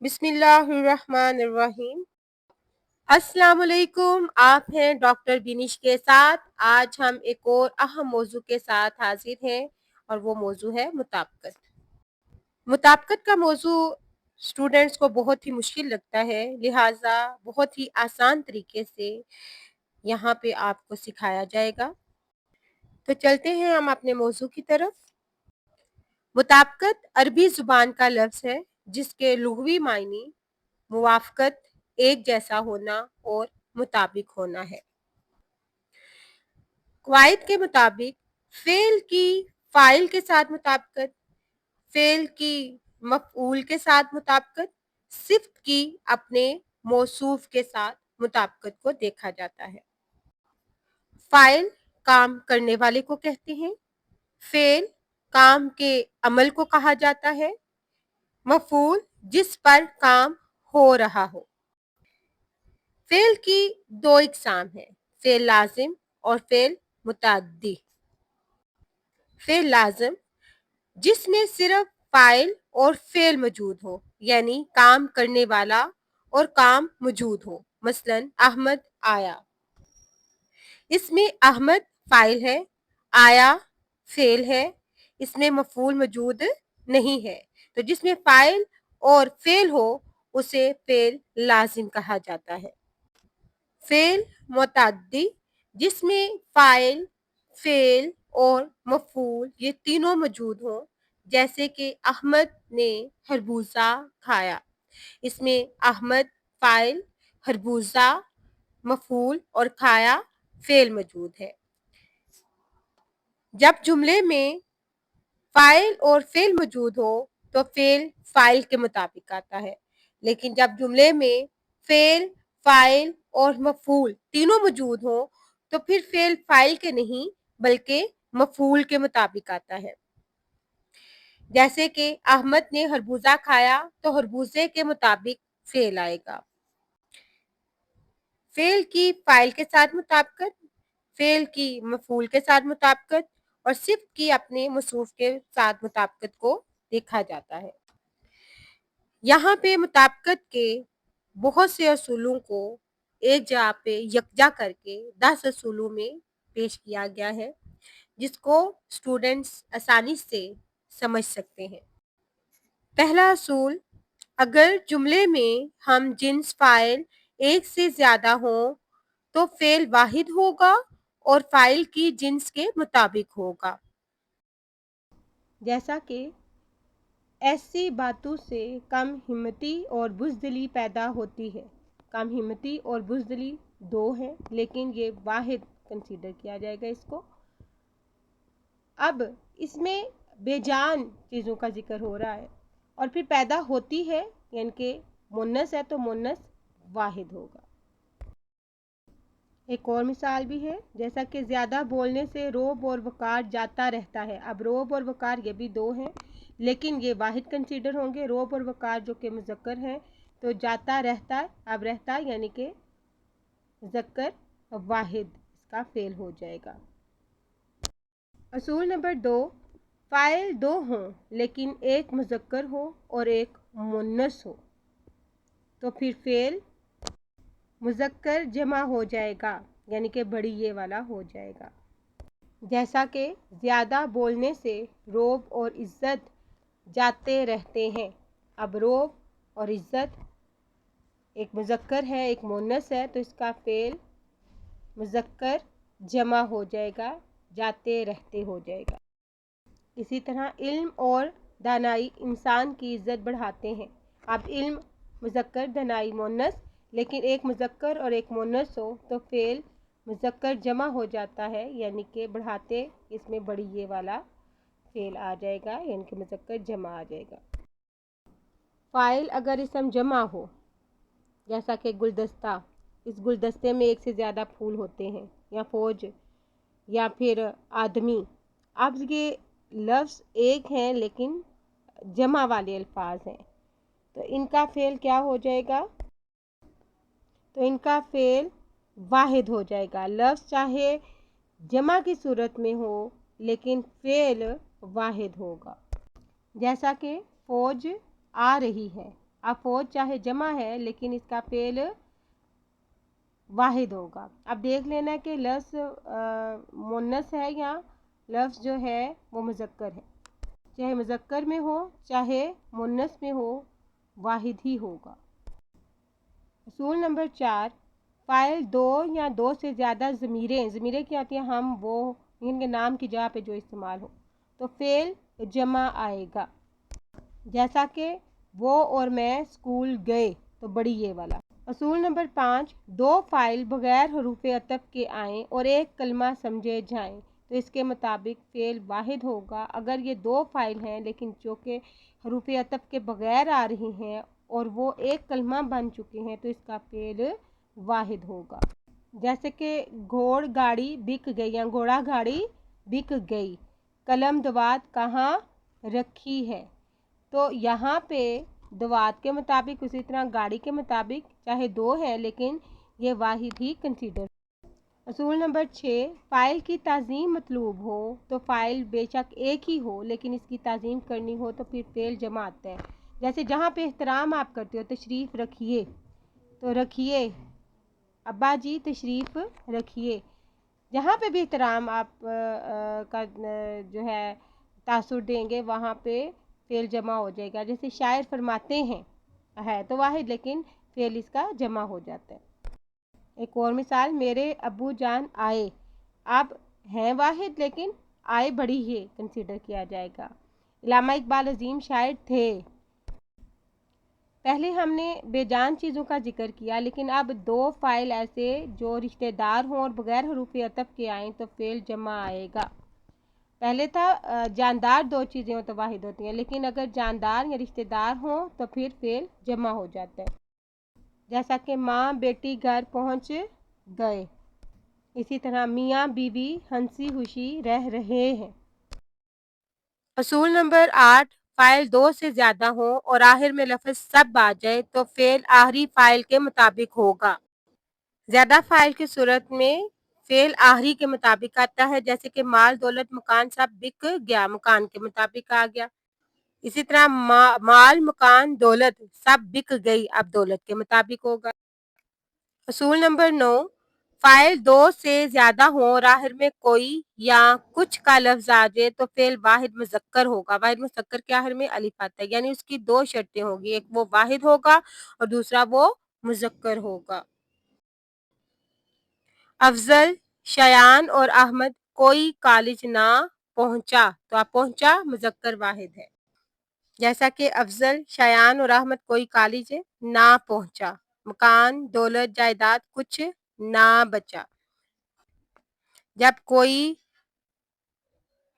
बिस्मिल्लाहिर्रहमानिर्रहीम। अस्सलाम वालेकुम। आप हैं डॉक्टर बिनिश के साथ। आज हम एक और अहम मौजू के साथ हाजिर हैं और वो मौजू है मुताबिकत। मुताबिकत का मौजू स्टूडेंट्स को बहुत ही मुश्किल लगता है, लिहाजा बहुत ही आसान तरीके से यहाँ पे आपको सिखाया जाएगा। तो चलते हैं हम अपने मौजू की तरफ। मुताबिकत अरबी जुबान का लफ्ज़ है जिसके लुग़वी मायने मुवाफ़क़त, एक जैसा होना और मुताबिक होना है। क़वाइद के मुताबिक फ़ेल की फ़ाइल के साथ मुताबिकत, फ़ेल की मफ़ऊल के साथ मुताबिकत, सिफ़त की अपने मौसूफ़ के साथ मुताबिकत को देखा जाता है। फ़ाइल काम करने वाले को कहते हैं। फ़ेल काम के अमल को कहा जाता है। मफ़ऊल जिस पर काम हो रहा हो। फ़ेल की दो इक़साम हैं, फ़ेल लाज़िम और फ़ेल मुतअद्दी। फ़ेल लाज़िम जिसमें सिर्फ फ़ाइल और फ़ेल मौजूद हो, यानी काम करने वाला और काम मौजूद हो। मसलन अहमद आया। इसमें अहमद फ़ाइल है, आया फ़ेल है, इसमें मफ़ऊल मौजूद नहीं है। तो जिसमें फ़ाइल और फ़ेल हो उसे फ़ेल लाज़िम कहा जाता है। फ़ेल मुतअद्दी जिसमें फ़ाइल, फ़ेल और मफ़ऊल ये तीनों मौजूद हों, जैसे कि अहमद ने खरबूजा खाया। इसमें अहमद फ़ाइल, खरबूजा मफ़ऊल और खाया फ़ेल मौजूद है। जब जुमले में फ़ाइल और फ़ेल मौजूद हो तो फ़ेल फ़ाइल के मुताबिक आता है, लेकिन जब जुमले में फ़ेल, फ़ाइल और मफ़ऊल तीनों मौजूद हो तो फिर फ़ेल फ़ाइल के नहीं बल्कि मफ़ऊल के मुताबिक आता है। जैसे कि अहमद ने खरबूजा खाया तो खरबूजे के मुताबिक फ़ेल आएगा। फ़ेल की फ़ाइल के साथ मुताबिकत, फ़ेल की मफ़ऊल के साथ मुताबिकत और सिफ़त की अपने मौसूफ़ के साथ मुताबिकत को देखा जाता है। यहाँ पे मुताबिकत के बहुत से असूलों को एक जगह पे यकजा करके 10 असूलों में पेश किया गया है, जिसको स्टूडेंट्स आसानी से समझ सकते हैं। पहला असूल, अगर जुमले में हम जिन्स फ़ाइल एक से ज़्यादा हों तो फ़ेल वाहिद होगा और फ़ाइल की जिन्स के मुताबिक होगा। जैसा कि ऐसी बातों से कम हिम्मती और बुज़दिली पैदा होती है। कम हिम्मती और बुज़दिली दो हैं, लेकिन ये वाहिद कंसीडर किया जाएगा इसको। अब इसमें बेजान चीज़ों का जिक्र हो रहा है और फिर पैदा होती है, यानी कि मुन्नस है तो मुन्नस वाहिद होगा। एक और मिसाल भी है, जैसा कि ज़्यादा बोलने से रोब और वक़ार जाता रहता है। अब रोब और वक़ार ये भी दो हैं, लेकिन ये वाहिद कंसीडर होंगे। रोब और वक़ार जो कि मुज़क्कर हैं, तो जाता रहता है, अब रहता है यानी कि मुज़क्कर वाहिद, इसका फ़ेल हो जाएगा। असूल नंबर 2, फ़ाइल दो हों लेकिन एक मुज़क्कर हो और एक मुन्नस हो तो फिर फ़ेल मुज़क्कर जमा हो जाएगा, यानी कि बड़ी ये वाला हो जाएगा। जैसा कि ज़्यादा बोलने से रोब और इज़्ज़त जाते रहते हैं। अब रोब और इज़्ज़त एक मुज़क्कर है, एक मुन्नस है, तो इसका फ़ेल मुज़क्कर जमा हो जाएगा, जाते रहते हो जाएगा। इसी तरह इल्म और दानाई इंसान की इज़्ज़त बढ़ाते हैं। अब इल्म मुज़क्कर, दानाई मुन्नस, लेकिन एक मुज़क्कर और एक मुन्नस हो तो फ़ेल मुज़क्कर जमा हो जाता है, यानी कि बढ़ाते इसमें बड़ी ये वाला फ़ेल आ जाएगा, यानी कि मुज़क्कर जमा आ जाएगा। फ़ाइल अगर इसम जमा हो, जैसा कि गुलदस्ता, इस गुलदस्ते में एक से ज़्यादा फूल होते हैं, या फ़ौज, या फिर आदमी। अब ये लफ्ज़ एक हैं लेकिन जमा वाले अल्फाज हैं, तो इनका फ़ेल क्या हो जाएगा? तो इनका फ़ेल वाहिद हो जाएगा। लफ्ज़ चाहे जमा की सूरत में हो लेकिन फ़ेल वाहिद होगा। जैसा कि फ़ौज आ रही है, अफौज चाहे जमा है लेकिन इसका फेल वाहिद होगा। अब देख लेना कि लफ्ज़ मुन्नस है या लफ्ज़ जो है वो मुज़क्कर है। चाहे मुज़क्कर में हो चाहे मुन्नस में हो, वाहिद ही होगा। असूल नंबर 4, फ़ाइल दो या दो से ज़्यादा ज़मीरें क्या होती हैं, हम वो इनके नाम की जगह पे जो इस्तेमाल हो तो फ़ेल जमा आएगा। जैसा कि वो और मैं स्कूल गए तो बड़ी ये वाला। असूल नंबर 5, दो फ़ाइल बग़ैर हरूफ अतफ़ के आएँ और एक कलमा समझे जाएँ तो इसके मुताबिक फ़ेल वाहिद होगा। अगर ये दो फ़ाइल हैं लेकिन जो कि हरूफ अतफ़ के बग़ैर आ रही हैं और वो एक कलमा बन चुके हैं तो इसका फ़ेल वाहिद होगा। जैसे कि घोड़ गाड़ी बिक गई या घोड़ा गाड़ी बिक गई, कलम दवात कहाँ रखी है। तो यहाँ पे दवात के मुताबिक, उसी तरह गाड़ी के मुताबिक चाहे दो है लेकिन ये वाहिद ही कंसीडर। असूल नंबर 6, फ़ाइल की ताज़ीम मतलूब हो तो फ़ाइल बेशक एक ही हो लेकिन इसकी ताज़ीम करनी हो तो फिर फ़ेल जमा आता है। जैसे जहाँ पे एहतराम आप करते हो, तशरीफ़ रखिए तो रखिए, अब्बा जी तशरीफ़ रखिए। जहाँ पे भी एहतराम आप का जो है तासुर देंगे वहाँ पे फ़ेल जमा हो जाएगा। जैसे शायर फरमाते हैं है तो वाहिद लेकिन फ़ेल इसका जमा हो जाता है। एक और मिसाल, मेरे अब्बू जान आए, अब हैं वाहिद लेकिन आए बड़ी ही कंसीडर किया जाएगा। इल्लामा इकबाल अजीम शायर थे। पहले हमने बेजान चीज़ों का जिक्र किया लेकिन अब दो फ़ाइल ऐसे जो रिश्तेदार हों और बग़ैर हरूफ अतफ़ के आएँ तो फ़ेल जमा आएगा। पहले था जानदार दो चीज़ें हो तो वाहिद होती हैं, लेकिन अगर जानदार या रिश्तेदार हों तो फिर फ़ेल जमा हो जाता है। जैसा कि माँ बेटी घर पहुँच गए, इसी तरह मियाँ बीवी हंसी खुशी रह रहे हैं। असूल नंबर 8, फ़ाइल दो से ज़्यादा हो और आखिर में लफ्ज़ सब आ जाए तो फ़ेल आखिरी फ़ाइल के मुताबिक होगा। ज़्यादा फ़ाइल की सूरत में फ़ेल आखिरी के मुताबिक आता है, जैसे कि माल दौलत मकान सब बिक गया, मकान के मुताबिक आ गया। इसी तरह माल मकान दौलत सब बिक गई, अब दौलत के मुताबिक होगा। असूल नंबर 9, फ़ाइल दो से ज़्यादा हो और आखिर में कोई या कुछ का लफ्ज़ आ जाए तो फ़ेल वाहिद मुज़क्कर होगा। वाहिद मुज़क्कर के आखिर में अलिफ आता है, यानी उसकी दो शर्तें होगी, एक वो वाहिद होगा और दूसरा वो मुज़क्कर होगा। अफजल, शयान और अहमद कोई कॉलेज ना पहुंचा तो आप पहुंचा मुज़क्कर वाहिद है। जैसा कि अफजल, शयान और अहमद कोई कॉलेज ना पहुंचा, मकान दौलत जायदाद कुछ ना बचा। जब कोई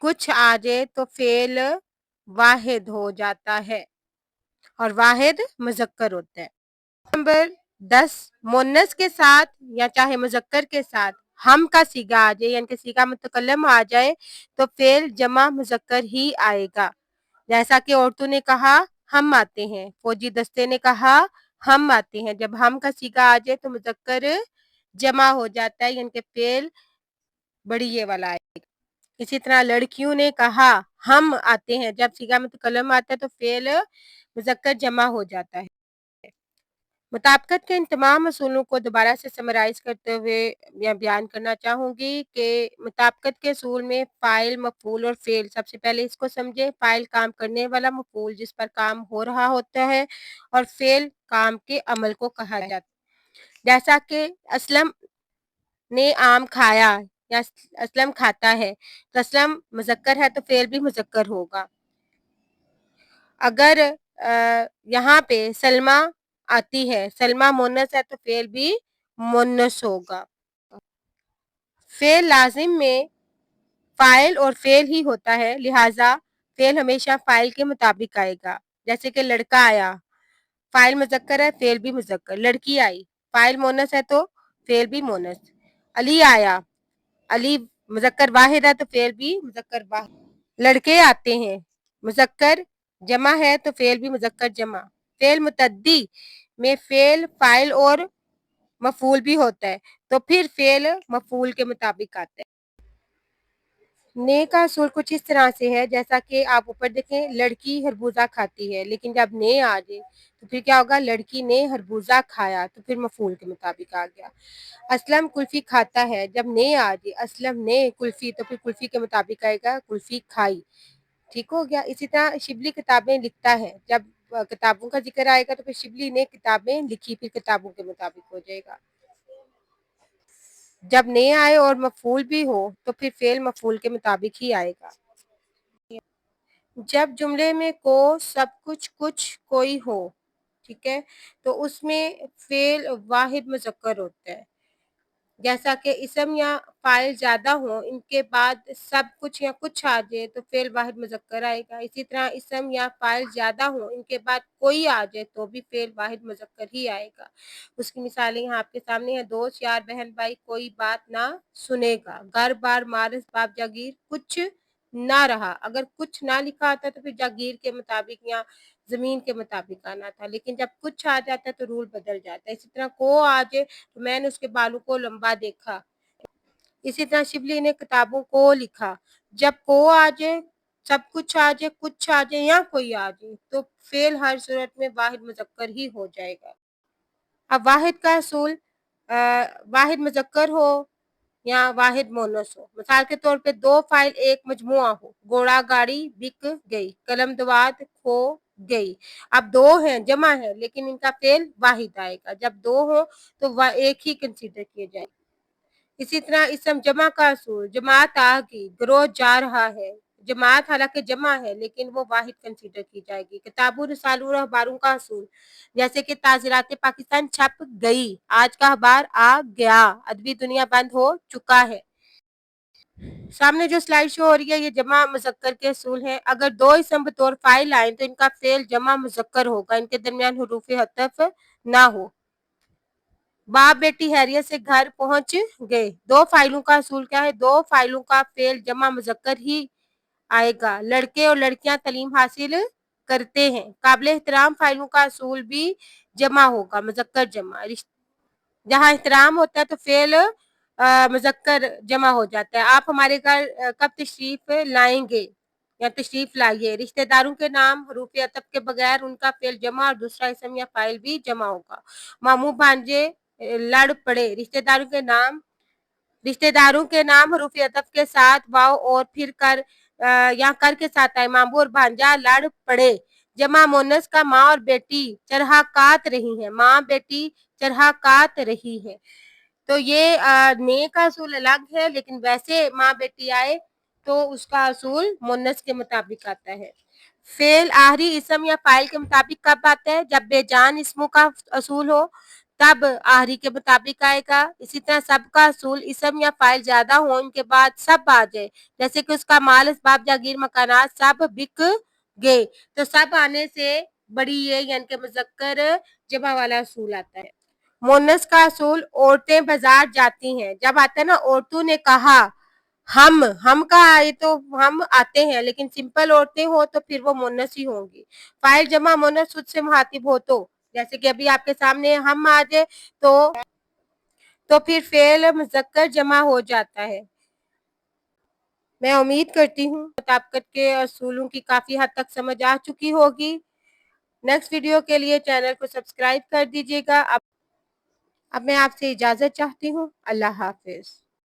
कुछ आ जाए तो फेल वाहिद हो जाता है और वाहिद मुज़क्कर होता है। नंबर 10, मुन्नस के साथ या चाहे मुज़क्कर के साथ हम का सीगा आ जाए यानी कि सीगा मुतकल्लम आ जाए तो फेल जमा मुज़क्कर ही आएगा। जैसा कि औरतों ने कहा हम आते हैं, फौजी दस्ते ने कहा हम आते हैं। जब हम का सीगा आ जाए तो मुज़क्कर जमा हो जाता है यानी कि फेल बड़ी ये वाला आएगा। इसी तरह लड़कियों ने कहा हम आते हैं, जब सीगा मुतकल्लम आता है तो फेल मुज़क्कर जमा हो जाता है। मुताबिकत के इन तमाम असूलों को दोबारा से समराइज़ करते हुए मैं बयान करना चाहूँगी कि मुताबिकत के असूल में फ़ाइल, मफ़ऊल और फ़ेल, सबसे पहले इसको समझें। फ़ाइल काम करने वाला, मफ़ऊल जिस पर काम हो रहा होता है और फ़ेल काम के अमल को कहा जाता है। जैसा कि असलम ने आम खाया या असलम खाता है तो असलम मुज़क्कर है तो फ़ेल भी मुज़क्कर होगा। अगर यहाँ पे सलमा आती है, सलमा मुन्नस है तो फेल भी मुन्नस होगा। फेल लाजिम में फाइल और फेल ही होता है, लिहाजा फेल हमेशा फाइल के मुताबिक आएगा। जैसे कि लड़का आया, फाइल मुज़क्कर है, फेल भी मुज़क्कर। लड़की आई, फाइल मुन्नस है तो फेल भी मुन्नस। अली आया, अली मुज़क्कर वाहिद है तो फेल भी मुज़क्कर वाहिद। लड़के आते हैं, मुज़क्कर जमा है तो फेल भी मुज़क्कर जमा। फेल मुतद्दी में फेल फाइल और मफूल भी होता है तो फिर फेल मफूल के मुताबिक आता है। ने का असूल कुछ इस तरह से है, जैसा कि आप ऊपर देखें, लड़की खरबूजा खाती है, लेकिन जब ने आ जाए तो फिर क्या होगा, लड़की ने खरबूजा खाया, तो फिर मफूल के मुताबिक आ गया। असलम कुल्फी खाता है, जब ने आ जाए असलम ने कुल्फी, तो फिर कुल्फी के मुताबिक आएगा कुल्फी खाई। ठीक हो गया। इसी तरह शिबली किताबें लिखता है, जब किताबों का जिक्र आएगा तो फिर शिबली ने किताबें लिखी, फिर किताबों के मुताबिक हो जाएगा। जब ने आए और मफूल भी हो तो फिर फेल मफूल के मुताबिक ही आएगा। जब जुमले में को सब कुछ कुछ कोई हो, ठीक है, तो उसमें फेल वाहिद मुज़क्कर होता है। जैसा कि इसम या फाइल ज्यादा हो, इनके बाद सब कुछ या कुछ आ जाए तो फेल वाहिद मुज़क्कर आएगा। इसी तरह इसम या फाइल ज्यादा हो, इनके बाद कोई आ जाए तो भी फेल वाहिद मुज़क्कर ही आएगा। उसकी मिसालें यहाँ आपके सामने है। दोस्त, यार, बहन, भाई कोई बात ना सुनेगा। घर, बार, मारस, बाप, जागीर कुछ ना रहा। अगर कुछ ना लिखा आता तो फिर जागीर के मुताबिक या जमीन के मुताबिक आना था, लेकिन जब कुछ आ जाता है तो रूल बदल जाता है। इसी तरह को आ जाए तो मैंने उसके बालों को लंबा देखा। इसी तरह शिबली ने किताबों को लिखा। जब को आ जाए, सब कुछ आ जाए, कुछ आ जाए या कोई आ जाए तो फेल हर सूरत में वाहिद मुज़क्कर ही हो जाएगा। अब वाहिद का असूल वाहिद मुज़क्कर हो या वाहिद मोनस हो। मिसाल के तौर पे दो फाइल एक मजमुआ हो, घोड़ा गाड़ी बिक गई, कलम दवात खो गई। अब दो हैं, जमा है, लेकिन इनका फेल वाहिद आएगा। जब दो हो तो एक ही कंसीडर किए जाएंगे। इसी तरह इसम जमा का असूल, जमात आ गई, ग्रोह जा रहा है। जमात हालांकि जमा है लेकिन वो वाहिद कंसीडर की जाएगी। किताबों, रिसालों और अखबारों का असूल, जैसे कि ताज़रात पाकिस्तान छप गई, आज का अखबार आ गया, अदबी दुनिया बंद हो चुका है। सामने जो स्लाइड शो हो रही है ये जमा मुज़क्कर के असूल हैं। अगर दो इसम बतौर फाइल आए तो इनका फेल जमा मुज़क्कर होगा, इनके दरमियान हुरूफ हतफ ना हो। बाप बेटी हैरियत से घर पहुंच गए। दो फाइलों का असूल क्या है, दो फाइलों का फेल जमा मुज़क्कर ही आएगा। लड़के और लड़कियां तालीम हासिल करते हैं। काबिल एहतराम फाइलों का असूल भी जमा होगा, मुज़क्कर जमा। जहाँ एहतराम होता है तो फेल मुज़क्कर जमा हो जाता है। आप हमारे घर कब तशरीफ लाएंगे या तशरीफ लाइए। रिश्तेदारों के नाम हरूफ अतफ के बगैर उनका फेल जमा और दूसरा इसम या फाइल भी जमा होगा। मामू भांजे लड़ पड़े, रिश्तेदारों के नाम हरूफ अतफ के साथ वाव और फिर कर या कर के साथ आए। मामू और भांजा लड़ पड़े। जमा मोनस का माँ और बेटी चरहा काट रही है, माँ बेटी चरहा काट रही है। तो ये ने का असूल अलग है, लेकिन वैसे माँ बेटी आए तो उसका असूल मुन्नस के मुताबिक आता है। फेल आखिरी इसम या फाइल के मुताबिक कब आता है, जब बेजान इसमों का असूल हो तब आखिरी के मुताबिक आएगा। इसी तरह सब का असूल इसम या फाइल ज्यादा हो, उनके बाद सब आ जाए, जैसे कि उसका माल, इसबाब, जागीर, मकानात सब बिक गए, तो सब आने से बड़ी ये यानी कि मुज़क्कर जमा वाला असूल आता है। मोनस का असूल औरतें बाजार जाती हैं, जब आता है ना औरतों ने कहा, हम का आए तो हम आते हैं, लेकिन सिंपल औरतें हो तो फिर वो मोनस ही होंगी। फाइल जमा मोनस खुद से मुहातिब हो तो, जैसे कि अभी आपके सामने हम आ जाए तो फिर फेल मुज़क्कर जमा हो जाता है। मैं उम्मीद करती हूँ मुताबिकत के असूलों की काफी हद तक समझ आ चुकी होगी। नेक्स्ट वीडियो के लिए चैनल को सब्सक्राइब कर दीजिएगा। अब मैं आपसे इजाजत चाहती हूँ। अल्लाह हाफिज।